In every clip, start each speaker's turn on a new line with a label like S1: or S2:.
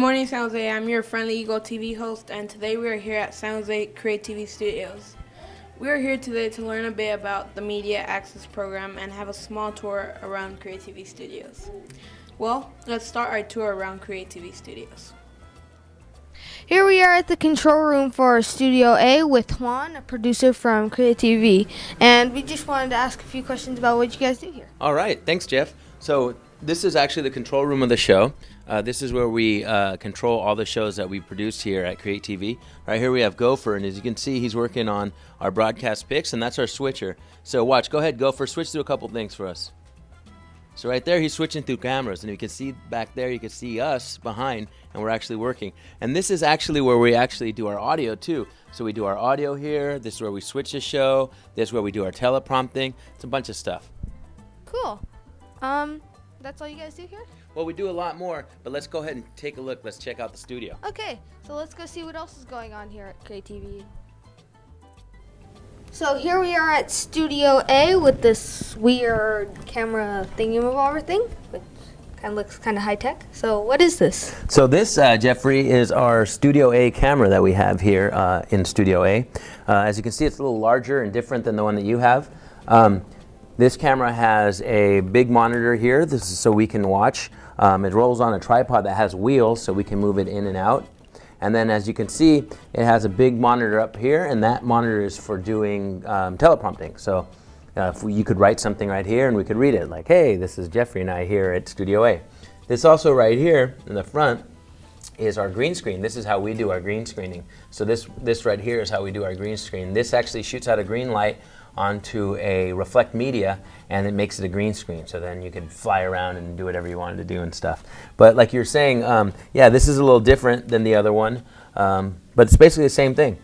S1: morning, San Jose. I'm your friendly Eagle TV host, and today we are here at San Jose CreaTV Studios. We are here today to learn a bit about the Media Access Program and have a small tour around CreaTV Studios. Well, let's start our tour around CreaTV Studios.
S2: Here we are at the control room for Studio A with Juan, a producer from CreaTV, and we just wanted to ask a few questions about what you guys do here.
S3: All right, thanks, Jeff. So this is actually the control room of the show. This is where we control all the shows that we produce here at CreaTV. Right here we have Gopher, and as you can see, he's working on our broadcast picks, and that's our switcher. So watch, go ahead, Gopher, switch through a couple things for us. So right there, he's switching through cameras, and you can see back there, you can see us behind, and we're actually working. And this is actually where we actually do our audio too. So we do our audio here, this is where we switch the show, this is where we do our teleprompting. It's a bunch of stuff.
S2: Cool. That's all you guys do here?
S3: Well, we do a lot more, but let's go ahead and take a look. Let's check out the studio.
S2: Okay, so let's go see what else is going on here at CreaTV. So here we are at Studio A with this weird camera thingy-mabobber thing, which kind of looks kind of high-tech. So what is this?
S3: So this, Jeffrey, is our Studio A camera that we have here in Studio A. As you can see, it's a little larger and different than the one that you have. This camera has a big monitor here. This is so we can watch. It rolls on a tripod that has wheels so we can move it in and out. And then as you can see, it has a big monitor up here, and that monitor is for doing teleprompting. So you could write something right here and we could read it, like, hey, this is Jeffrey and I here at Studio A. This also right here in the front is our green screen. This is how we do our green screening. So this right here is how we do our green screen. This actually shoots out a green light onto a reflect media, and it makes it a green screen, so then you can fly around and do whatever you wanted to do and stuff. But like you're saying, yeah, this is a little different than the other one, but it's basically the same thing.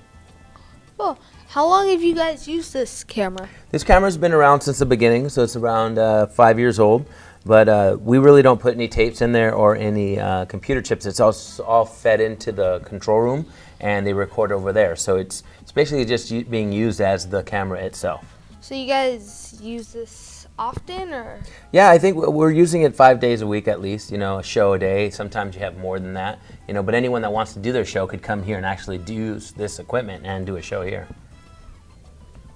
S2: Well, how long have you guys used this camera?
S3: This camera's been around since the beginning, so it's around 5 years old, but we really don't put any tapes in there or any computer chips. It's all fed into the control room, and they record over there. So it's basically just being used as the camera itself.
S2: So you guys use this often, or?
S3: Yeah, I think we're using it 5 days a week at least, a show a day. Sometimes you have more than that, but anyone that wants to do their show could come here and actually use this equipment and do a show here.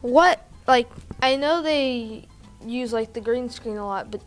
S2: I know they use the green screen a lot, but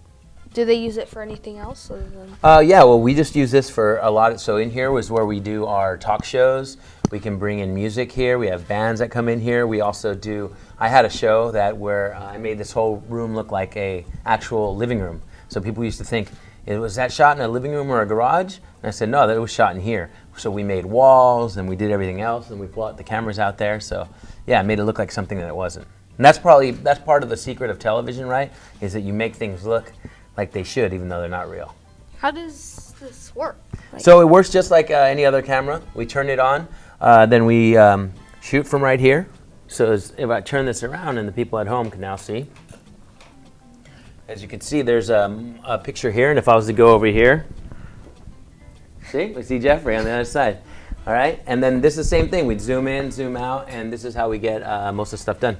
S2: do they use it for anything else other than?
S3: Yeah, well, we just use this for a lot. So in here was where we do our talk shows. We can bring in music here. We have bands that come in here. We also do, I had a show where I made this whole room look like a actual living room. So people used to think, was that shot in a living room or a garage? And I said, no, that was shot in here. So we made walls and we did everything else, and we brought the cameras out there. So yeah, it made it look like something that it wasn't. And that's part of the secret of television, right? Is that you make things look like they should, even though they're not real.
S2: How does this work?
S3: So it works just like any other camera. We turn it on, then we shoot from right here. So if I turn this around, and the people at home can now see. As you can see, there's a picture here, and if I was to go over here, see, we see Jeffrey on the other side. All right, and then this is the same thing. We'd zoom in, zoom out, and this is how we get most of the stuff done.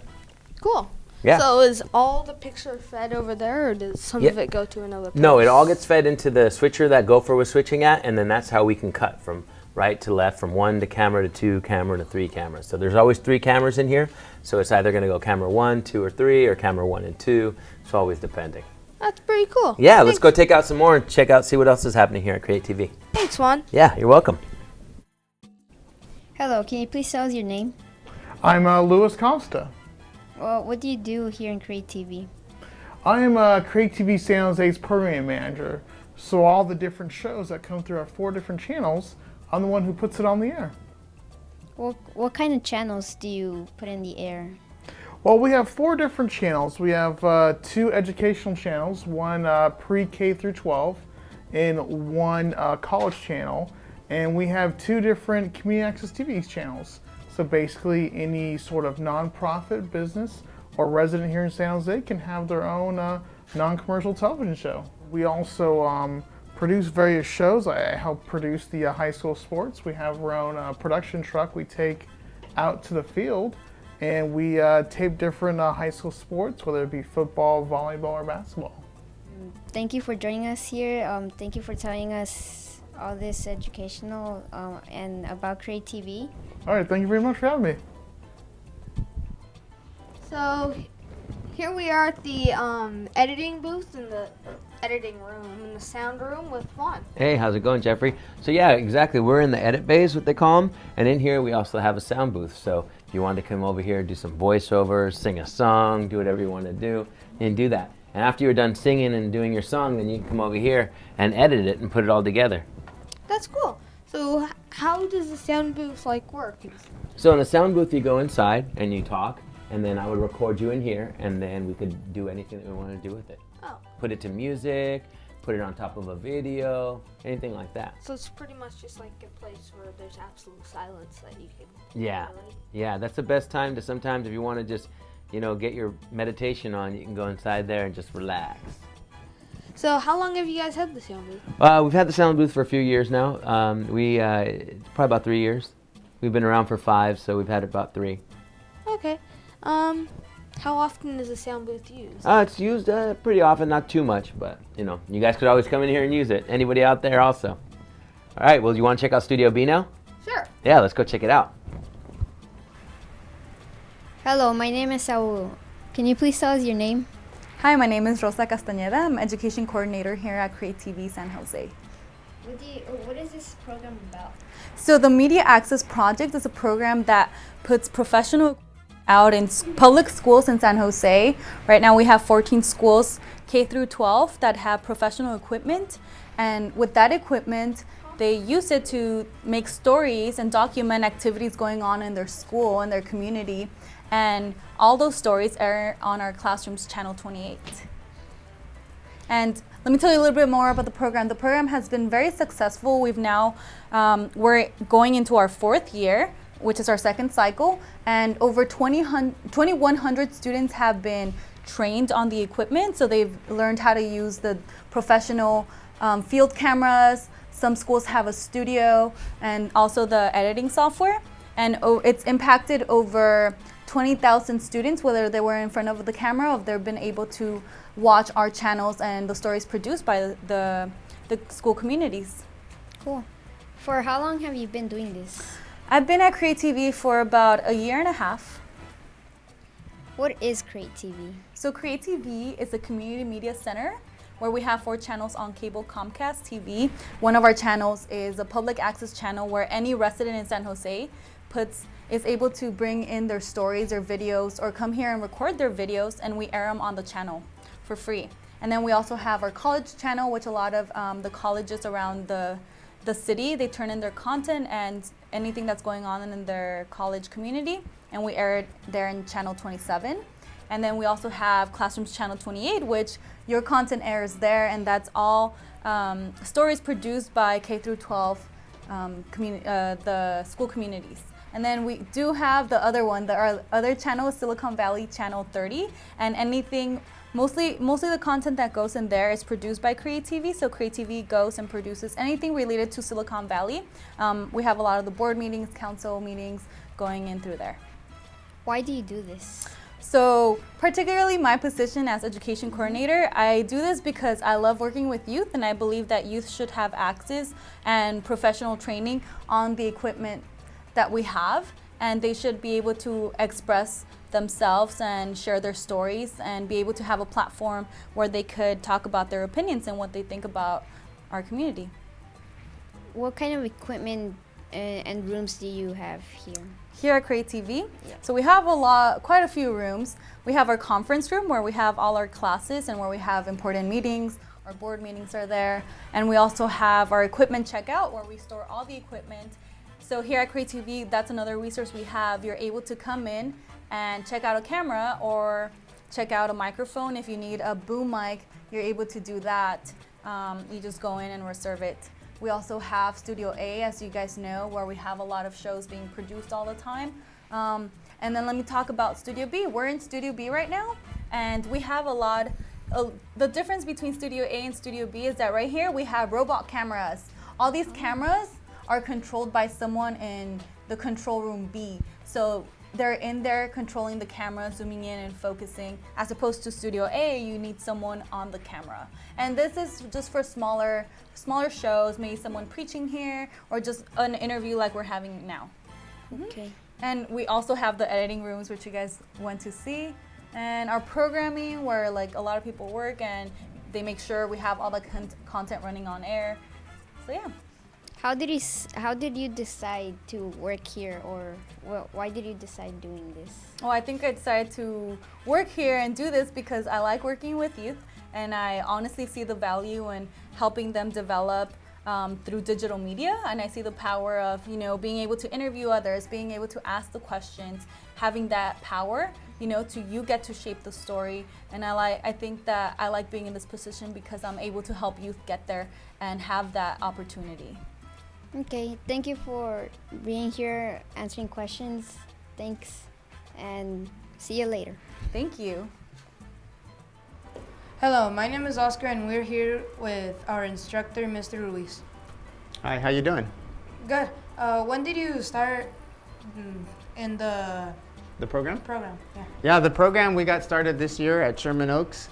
S2: Cool.
S3: Yeah.
S2: So is all the picture fed over there, or does some of it go to another place?
S3: No, it all gets fed into the switcher that Gopher was switching at, and then that's how we can cut from right to left, from 1 to camera to 2 camera to 3 cameras. So there's always 3 cameras in here, so it's either going to go camera 1, 2, or 3, or camera 1 and 2. It's always depending.
S2: That's pretty cool.
S3: Yeah,
S2: Thanks.
S3: Let's go take out some more and check out, see what else is happening here at CreaTV.
S2: Thanks, Juan.
S3: Yeah, you're welcome.
S4: Hello, can you please tell us your name?
S5: I'm Louis Costa.
S4: Well, what do you do here in CreaTV?
S5: I am CreaTV San Jose's programming manager. So all the different shows that come through our 4 different channels, I'm the one who puts it on the air.
S4: Well, what kind of channels do you put in the air?
S5: Well, we have 4 different channels. We have 2 educational channels, one pre-K through 12, and one college channel. And we have 2 different community access TV channels. So basically any sort of non-profit business or resident here in San Jose can have their own non-commercial television show. We also produce various shows. I help produce the high school sports. We have our own production truck we take out to the field, and we tape different high school sports, whether it be football, volleyball, or basketball.
S4: Thank you for joining us here. Thank you for telling us all this educational and about CreaTV.
S5: All right, thank you very much for having me.
S2: So here we are at the editing booth in the editing room, in the sound room with Juan.
S3: Hey, how's it going, Jeffrey? So yeah, exactly. We're in the edit bays, what they call them, and in here we also have a sound booth. So if you want to come over here, do some voiceovers, sing a song, do whatever you want to do, you can do that. And after you're done singing and doing your song, then you can come over here and edit it and put it all together.
S2: That's cool. So how does the sound booth work?
S3: So in the sound booth, you go inside and you talk, and then I would record you in here, and then we could do anything that we want to do with it.
S2: Oh.
S3: Put it to music, put it on top of a video, anything like that.
S2: So it's pretty much just like a place where there's absolute silence that you can.
S3: Yeah, yeah, that's the best time to sometimes if you want to just, get your meditation on, you can go inside there and just relax.
S2: So how long have you guys had the sound booth?
S3: We've had the sound booth for a few years now. It's probably about 3 years. We've been around for 5, so we've had about 3.
S2: Okay. How often is the sound booth used?
S3: It's used pretty often, not too much, but you guys could always come in here and use it. Anybody out there also. All right, well, you want to check out Studio B now?
S2: Sure.
S3: Yeah, let's go check it out.
S4: Hello, my name is Saul. Can you please tell us your name?
S6: Hi, my name is Rosa Castañeda. I'm Education Coordinator here at CreaTV San Jose.
S4: What is this program about?
S6: So the Media Access Project is a program that puts professional out in public schools in San Jose. Right now we have 14 schools, K through 12, that have professional equipment. And with that equipment, they use it to make stories and document activities going on in their school and their community. And all those stories air on our classroom's Channel 28. And let me tell you a little bit more about the program. The program has been very successful. We've now, we're going into our 4th year, which is our 2nd cycle, and over 2,100 students have been trained on the equipment. So they've learned how to use the professional field cameras. Some schools have a studio and also the editing software. And it's impacted over 20,000 students, whether they were in front of the camera or they've been able to watch our channels and the stories produced by the school communities.
S4: Cool. For how long have you been doing this?
S6: I've been at CreaTV for about a year and a half.
S4: What is CreaTV?
S6: So CreaTV is a community media center where we have 4 channels on cable Comcast TV. One of our channels is a public access channel where any resident in San Jose is able to bring in their stories or videos or come here and record their videos, and we air them on the channel for free. And then we also have our college channel, which a lot of the colleges around the city, they turn in their content and anything that's going on in their college community, and we air it there in Channel 27. And then we also have Classrooms Channel 28, which your content airs there, and that's all stories produced by K through 12 the school communities. And then we do have the other one, our other channel is Silicon Valley Channel 30, and anything, mostly the content that goes in there is produced by CreaTV. So CreaTV goes and produces anything related to Silicon Valley. We have a lot of the board meetings, council meetings going in through there.
S4: Why do you do this?
S6: So particularly my position as education coordinator, I do this because I love working with youth, and I believe that youth should have access and professional training on the equipment that we have, and they should be able to express themselves and share their stories and be able to have a platform where they could talk about their opinions and what they think about our community.
S4: What kind of equipment and rooms do you have here?
S6: Here at CreaTV, so we have quite a few rooms. We have our conference room where we have all our classes and where we have important meetings. Our board meetings are there. And we also have our equipment checkout where we store all the equipment. So here at CreaTV, that's another resource we have. You're able to come in and check out a camera or check out a microphone. If you need a boom mic, you're able to do that. You just go in and reserve it. We also have Studio A, as you guys know, where we have a lot of shows being produced all the time. And then let me talk about Studio B. We're in Studio B right now, and we have the difference between Studio A and Studio B is that right here we have robot cameras. All these cameras are controlled by someone in the control room B. So they're in there controlling the camera, zooming in and focusing, as opposed to Studio A, you need someone on the camera. And this is just for smaller shows, maybe someone preaching here, or just an interview like we're having now.
S4: Okay.
S6: And we also have the editing rooms, which you guys went to see, and our programming, where like a lot of people work and they make sure we have all the content running on air. So yeah.
S4: How did you decide to work here, or why did you decide doing this?
S6: Well, I think I decided to work here and do this because I like working with youth, and I honestly see the value in helping them develop through digital media, and I see the power of being able to interview others, being able to ask the questions, having that power, you get to shape the story. And I think that I like being in this position because I'm able to help youth get there and have that opportunity.
S4: Okay, thank you for being here, answering questions. Thanks, and see you later.
S6: Thank you.
S7: Hello, my name is Oscar and we're here with our instructor, Mr. Ruiz.
S8: Hi, how you doing?
S7: Good. When did you start in the
S8: program?
S7: program? Yeah.
S8: Yeah, the program we got started this year at Sherman Oaks.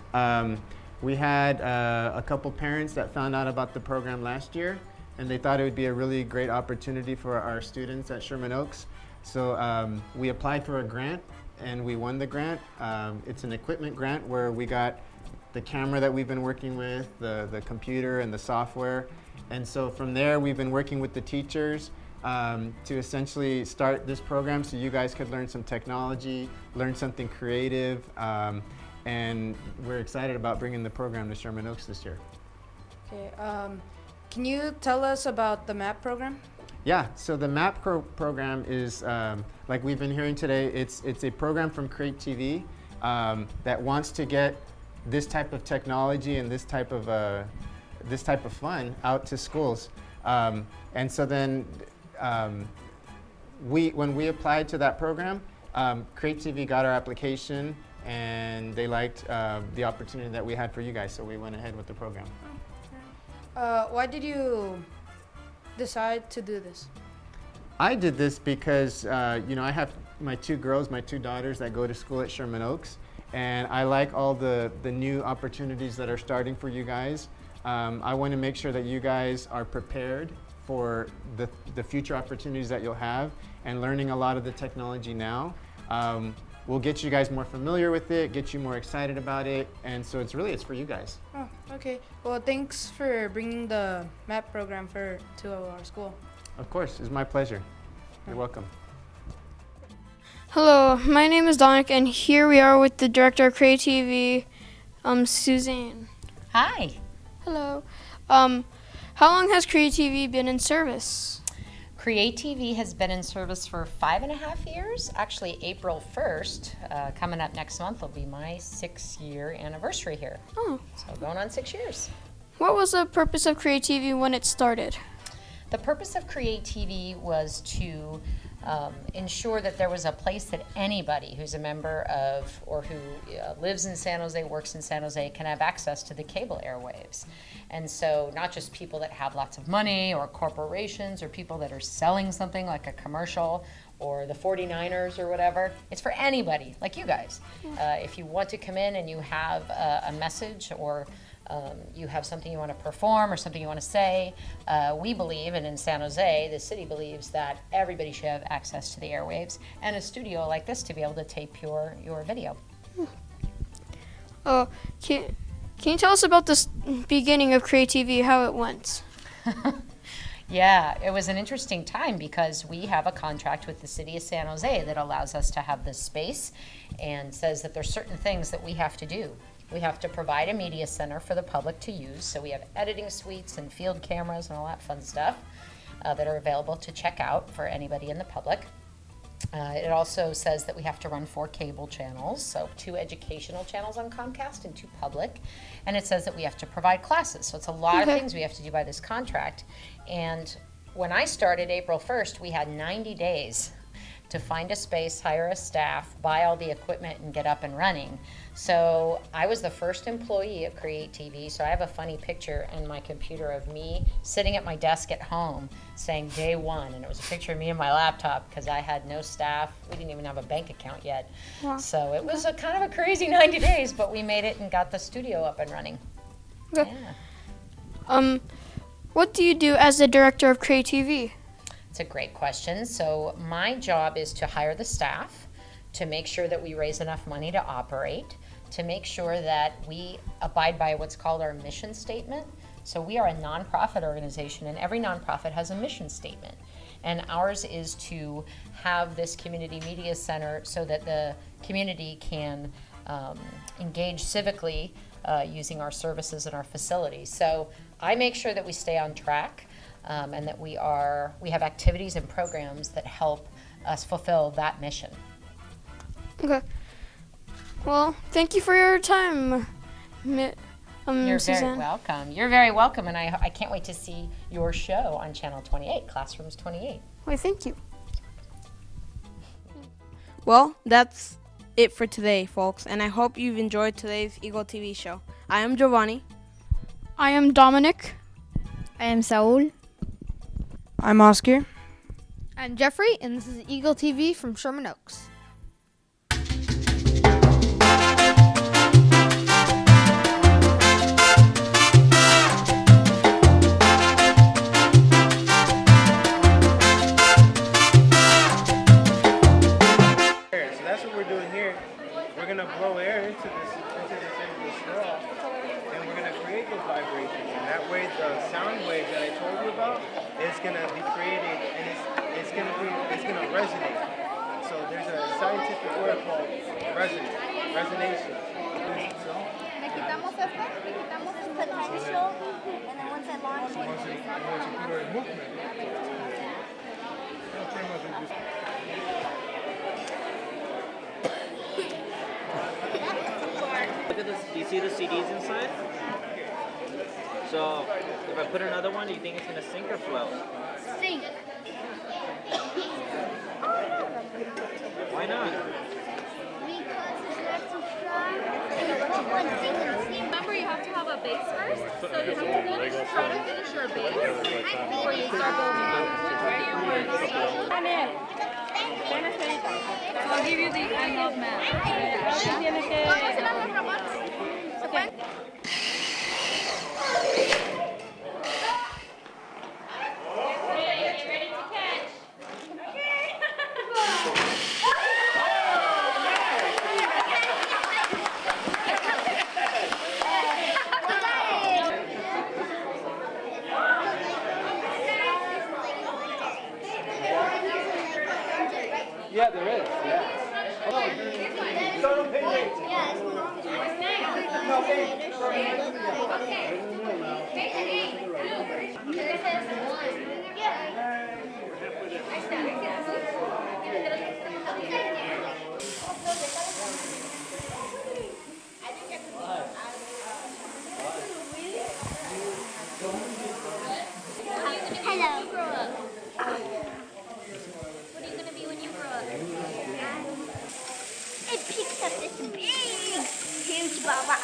S8: We had a couple parents that found out about the program last year, and they thought it would be a really great opportunity for our students at Sherman Oaks. So we applied for a grant and we won the grant. It's an equipment grant where we got the camera that we've been working with, the computer and the software. And so from there, we've been working with the teachers to essentially start this program so you guys could learn some technology, learn something creative, and we're excited about bringing the program to Sherman Oaks this year.
S7: Okay. Can you tell us about the MAP program?
S8: Yeah, so the MAP program is, like we've been hearing today, it's a program from CreaTV that wants to get this type of technology and this type of fun out to schools. And so then when we applied to that program, CreaTV got our application and they liked the opportunity that we had for you guys, so we went ahead with the program.
S7: Why did you decide to do this?
S8: I did this because I have my two daughters that go to school at Sherman Oaks, and I like all the new opportunities that are starting for you guys. I want to make sure that you guys are prepared for the future opportunities that you'll have, and learning a lot of the technology now will get you guys more familiar with it, get you more excited about it, and so it's for you guys.
S7: Oh, okay. Well, thanks for bringing the MAP program to our school.
S8: Of course, it's my pleasure. You're welcome.
S2: Hello, my name is Dominic, and here we are with the director of CreaTV, Suzanne.
S9: Hi.
S2: Hello. How long has CreaTV been in service?
S9: CreaTV has been in service for 5.5 years. Actually, April 1st, coming up next month, will be my 6-year anniversary here.
S2: Oh.
S9: So going on 6 years.
S2: What was the purpose of CreaTV when it started?
S9: The purpose of CreaTV was to ensure that there was a place that anybody who's a member of or who lives in San Jose, works in San Jose, can have access to the cable airwaves. And so not just people that have lots of money or corporations or people that are selling something like a commercial or the 49ers or whatever. It's for anybody, like you guys. If you want to come in and you have a message or you have something you want to perform or something you want to say, we believe, and in San Jose, the city believes that everybody should have access to the airwaves and a studio like this to be able to tape your video.
S2: Can you tell us about the beginning of CreaTV, how it went?
S9: Yeah, it was an interesting time because we have a contract with the city of San Jose that allows us to have this space and says that there's certain things that we have to do. We have to provide a media center for the public to use, so we have editing suites and field cameras and all that fun stuff that are available to check out for anybody in the public. It also says that we have to run 4 cable channels, so 2 educational channels on Comcast and 2 public. And it says that we have to provide classes, so it's a lot of things we have to do by this contract. And when I started April 1st, we had 90 days to find a space, hire a staff, buy all the equipment, and get up and running. So I was the first employee at CreaTV, so I have a funny picture in my computer of me sitting at my desk at home saying day one, and it was a picture of me and my laptop because I had no staff. We didn't even have a bank account yet.
S2: Wow.
S9: So it was a kind of a crazy 90 days, but we made it and got the studio up and running.
S2: Okay.
S9: Yeah.
S2: What do you do as the director of CreaTV?
S9: It's a great question. So my job is to hire the staff, to make sure that we raise enough money to operate, to make sure that we abide by what's called our mission statement. So we are a nonprofit organization, and every nonprofit has a mission statement. And ours is to have this community media center so that the community can engage civically using our services and our facilities. So I make sure that we stay on track and that we have activities and programs that help us fulfill that mission.
S2: Okay. Well, thank you for your time,
S9: You're
S2: Suzanne.
S9: very welcome. You're very welcome, and I can't wait to see your show on Channel 28, Classrooms 28.
S2: Why, thank you.
S1: Well, that's it for today, folks, and I hope you've enjoyed today's Eagle TV show. I am Giovanni.
S2: I am Dominic.
S4: I am Saul.
S7: I'm Oscar.
S2: I'm Jeffrey, and this is Eagle TV from Sherman Oaks.
S10: So that's what we're doing here. We're gonna blow air into this end of the straw, and we're gonna create those vibrations. And that way, the sound waves that I told you about is gonna be created, and it's gonna resonate. So there's a scientific word called resonation. So
S4: potential, and then once it launches,
S5: Once you put it in movement, pretty much we just
S11: Look at this. Do you see the CDs inside? So if I put another one, do you think it's gonna sink or float?
S4: sink.
S11: Why not?
S4: Because it's not too strong. And the little one sinks.
S12: Remember, you have to have a base first, so you have to try to finish your base before you start building up. Ready or work? Come in. So I'll give you the end of math. Okay. Ready to catch.
S10: yeah, there is. Yeah.
S4: Hello. Grow up. What are you gonna be when you grow up? It picks up this big, huge baba.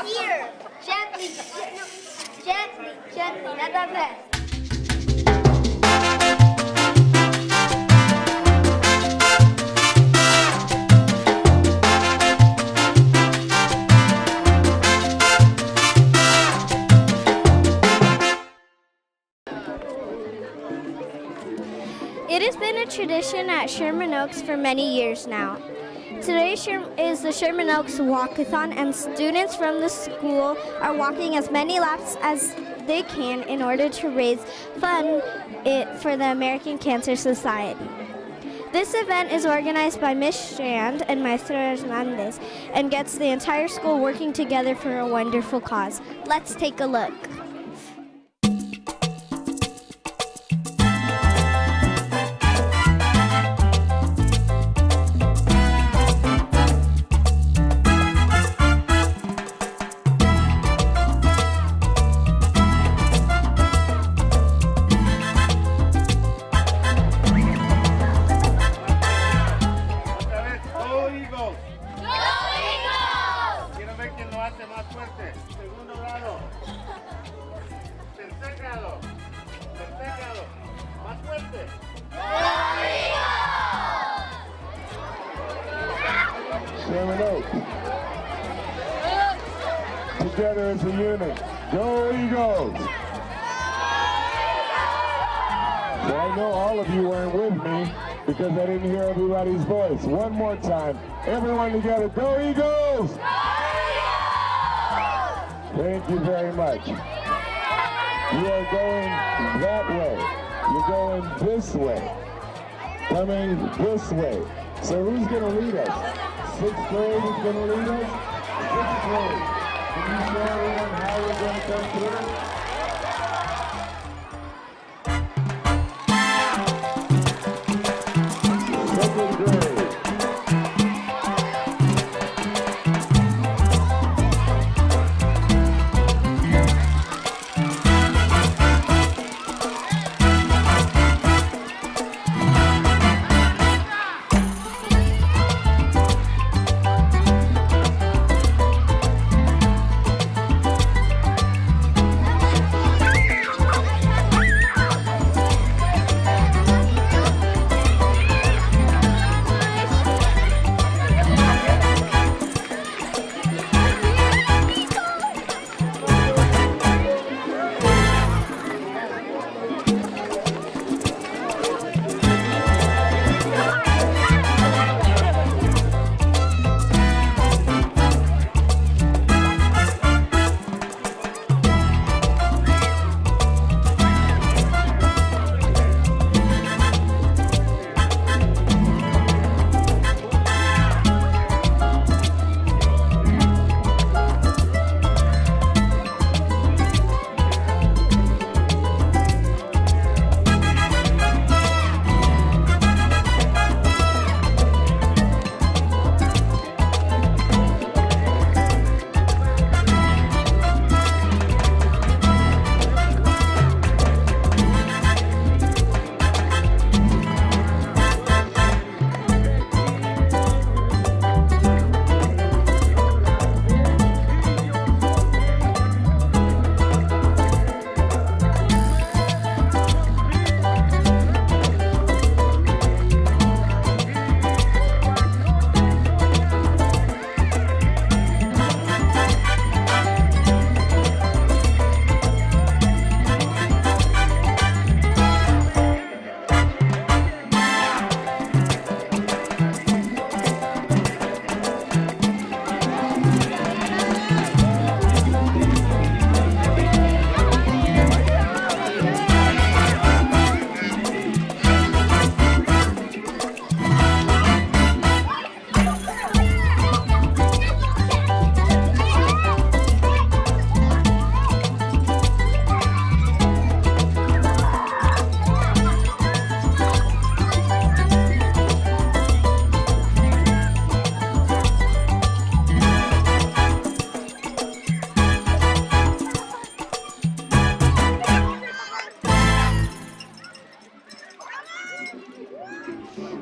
S4: Here, gently, not that fast. It has been a tradition at Sherman Oaks for many years now. Today is the Sherman Oaks Walkathon, and students from the school are walking as many laps as
S13: they can in order to raise funds for the American Cancer Society. This event is organized by Miss Strand and Maestro Hernandez and gets the entire school working together for a wonderful cause. Let's take a look.
S14: Sherman Oaks. Together as a unit. Go Eagles! So I know all of you weren't with me because I didn't hear everybody's voice. One more time. Everyone together. Go Eagles! Thank you very much. You are going that way. You're going this way. Coming this way. So who's going to lead us? 6th grade is going to lead us? 6th grade. Can you show everyone how we're going to come through? Second grade.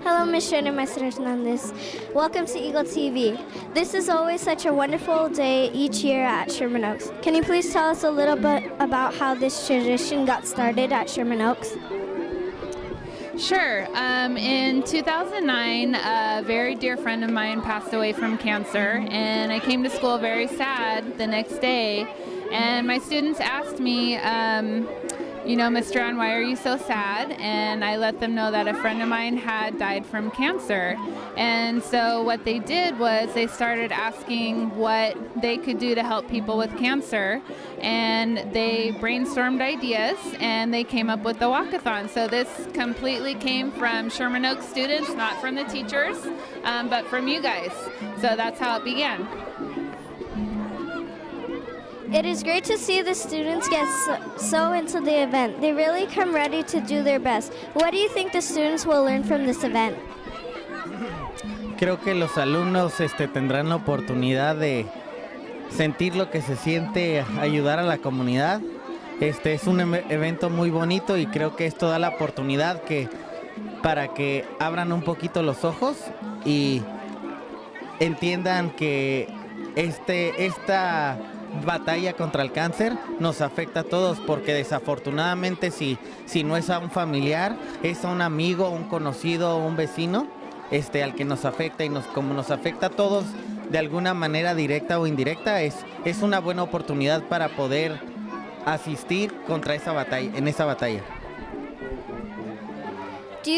S13: Hello, Ms. Sherman and Maestro Hernandez. Welcome to Eagle TV. This is always such a wonderful day each year at Sherman Oaks. Can you please tell us a little bit about how this tradition got started at Sherman Oaks?
S15: Sure. In 2009, a very dear friend of mine passed away from cancer, and I came to school very sad the next day. And my students asked me, Miss Strand, why are you so sad? And I let them know that a friend of mine had died from cancer. And so what they did was they started asking what they could do to help people with cancer. And they brainstormed ideas and they came up with the Walkathon. So this completely came from Sherman Oaks students, not from the teachers, but from you guys. So that's how it began.
S13: It is great to see the students get so into the event. They really come ready to do their best. What do you think the students will learn from this event?
S16: Creo que los alumnos tendrán la oportunidad de sentir lo que se siente ayudar a la comunidad. Es un evento muy bonito y creo que esto da la oportunidad para que abran un poquito los ojos y entiendan que esta batalla contra el cáncer nos afecta a todos, porque desafortunadamente si no es a un familiar, es a un amigo, un conocido, un vecino al que nos afecta, y como nos afecta a todos de alguna manera directa o indirecta, es una buena oportunidad para poder asistir en esa batalla.
S13: Do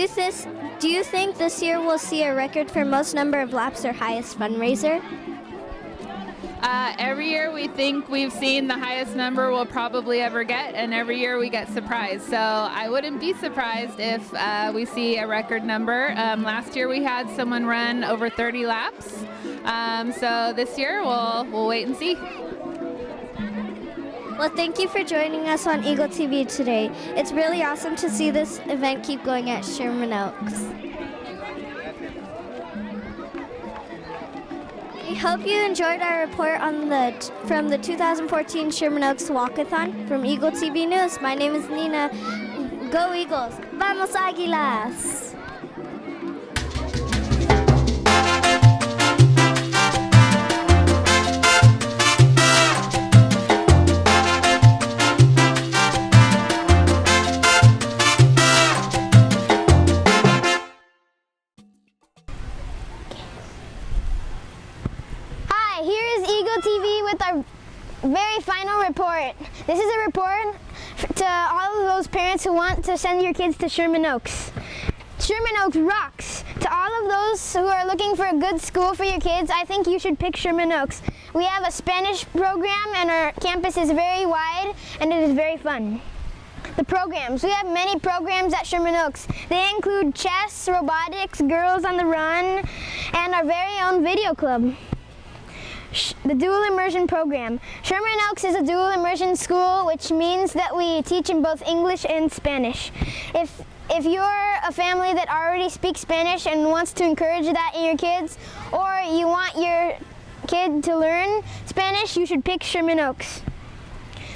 S13: you think this year we'll see a record for most number of laps or highest fundraiser?
S15: Every year we think we've seen the highest number we'll probably ever get, and every year we get surprised. So I wouldn't be surprised if we see a record number. Last year we had someone run over 30 laps. So this year we'll wait and see.
S13: Well, thank you for joining us on Eagle TV today. It's really awesome to see this event keep going at Sherman Oaks. We hope you enjoyed our report from the 2014 Sherman Oaks Walkathon. From Eagle TV News, my name is Nina. Go Eagles! Vamos Águilas!
S17: Here is Eagle TV with our very final report. This is a report to all of those parents who want to send your kids to Sherman Oaks. Sherman Oaks rocks! To all of those who are looking for a good school for your kids, I think you should pick Sherman Oaks. We have a Spanish program and our campus is very wide and it is very fun. The programs. We have many programs at Sherman Oaks. They include chess, robotics, Girls on the Run, and our very own video club. The dual immersion program. Sherman Oaks is a dual immersion school, which means that we teach in both English and Spanish. If you're a family that already speaks Spanish and wants to encourage that in your kids, or you want your kid to learn Spanish, you should pick Sherman Oaks.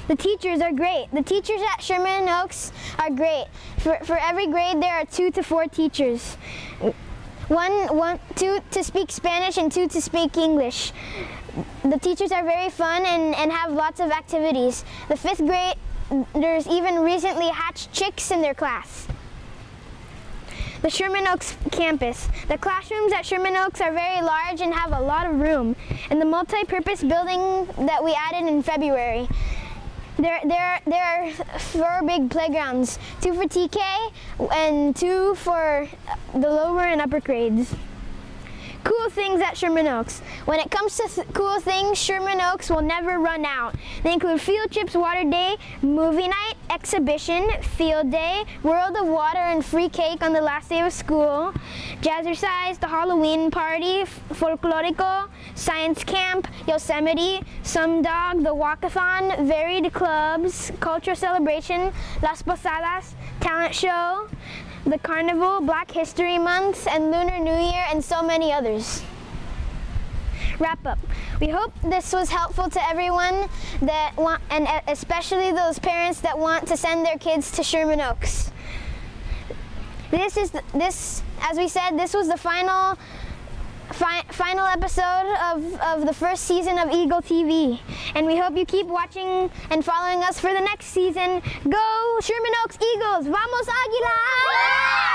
S17: The teachers are great. The teachers at Sherman Oaks are great. For every grade, there are 2 to 4 teachers. Two to speak Spanish and 2 to speak English. The teachers are very fun and have lots of activities. The 5th graders even recently hatched chicks in their class. The Sherman Oaks campus. The classrooms at Sherman Oaks are very large and have a lot of room. And the multi-purpose building that we added in February. There are 4 big playgrounds, 2 for TK and 2 for the lower and upper grades. Cool things at Sherman Oaks. When it comes to cool things, Sherman Oaks will never run out. They include field trips, water day, movie night, exhibition, field day, World of Water and free cake on the last day of school, jazzercise, the Halloween party, folklorico, science camp, Yosemite, some dog, the walkathon, varied clubs, cultural celebration, Las Posadas, talent show, the carnival, Black History Month, and Lunar New Year, and so many others. Wrap up. We hope this was helpful to everyone and especially those parents that want to send their kids to Sherman Oaks. As we said, this was the final episode of the first season of Eagle TV, and we hope you keep watching and following us for the next season. Go Sherman Oaks Eagles! Vamos Águilas!